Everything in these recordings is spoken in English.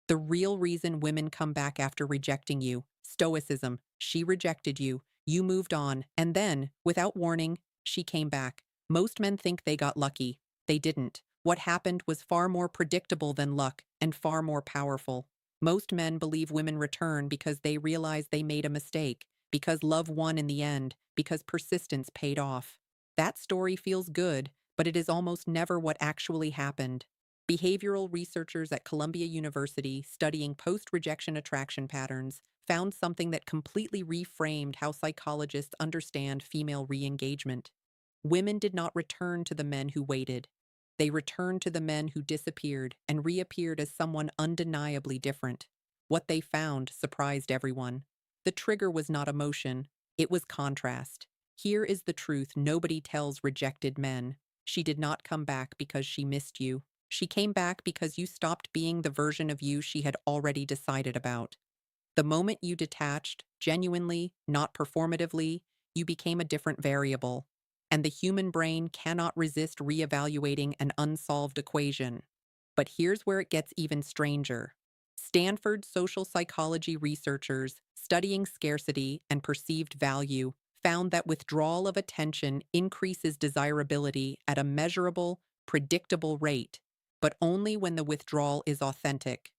The real reason women come back after rejecting you. Stoicism. She rejected you. You moved on. And then, without warning, she came back. Most men think they got lucky. They didn't. What happened was far more predictable than luck and far more powerful. Most men believe women return because they realize they made a mistake, because love won in the end, because persistence paid off. That story feels good, but it is almost never what actually happened. Behavioral researchers at Columbia University studying post-rejection attraction patterns found something that completely reframed how psychologists understand female re-engagement. Women did not return to the men who waited. They returned to the men who disappeared and reappeared as someone undeniably different. What they found surprised everyone. The trigger was not emotion, it was contrast. Here is the truth nobody tells rejected men. She did not come back because she missed you. She came back because you stopped being the version of you she had already decided about. The moment you detached, genuinely, not performatively, you became a different variable. And the human brain cannot resist reevaluating an unsolved equation. But here's where it gets even stranger. Stanford social psychology researchers studying scarcity and perceived value found that withdrawal of attention increases desirability at a measurable, predictable rate, but only when the withdrawal is authentic.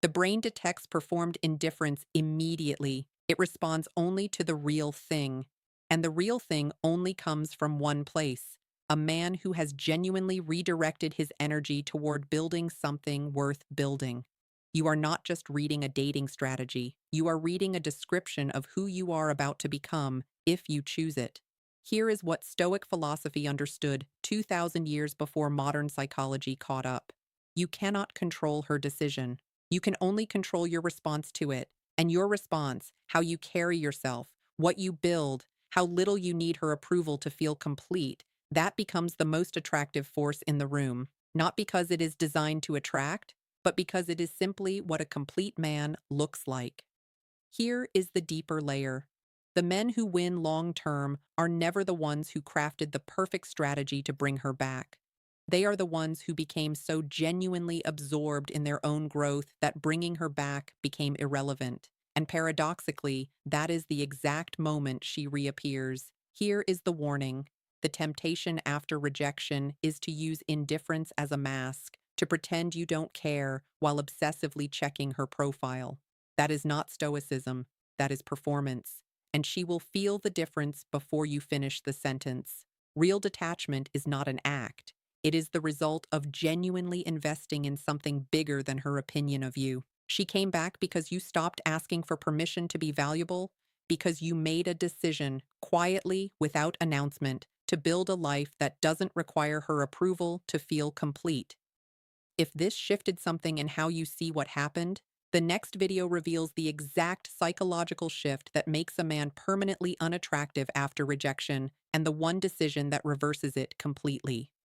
The brain detects performed indifference immediately. It responds only to the real thing. And the real thing only comes from one place: a man who has genuinely redirected his energy toward building something worth building. You are not just reading a dating strategy, you are reading a description of who you are about to become if you choose it. Here is what Stoic philosophy understood 2,000 years before modern psychology caught up. You cannot control her decision. You can only control your response to it, and your response, how you carry yourself, what you build, how little you need her approval to feel complete, that becomes the most attractive force in the room, not because it is designed to attract, but because it is simply what a complete man looks like. Here is the deeper layer. The men who win long term are never the ones who crafted the perfect strategy to bring her back. They are the ones who became so genuinely absorbed in their own growth that bringing her back became irrelevant. And paradoxically, that is the exact moment she reappears. Here is the warning. The temptation after rejection is to use indifference as a mask, to pretend you don't care while obsessively checking her profile. That is not stoicism, that is performance. And she will feel the difference before you finish the sentence. Real detachment is not an act. It is the result of genuinely investing in something bigger than her opinion of you. She came back because you stopped asking for permission to be valuable, because you made a decision, quietly, without announcement, to build a life that doesn't require her approval to feel complete. If this shifted something in how you see what happened, the next video reveals the exact psychological shift that makes a man permanently unattractive after rejection and the one decision that reverses it completely.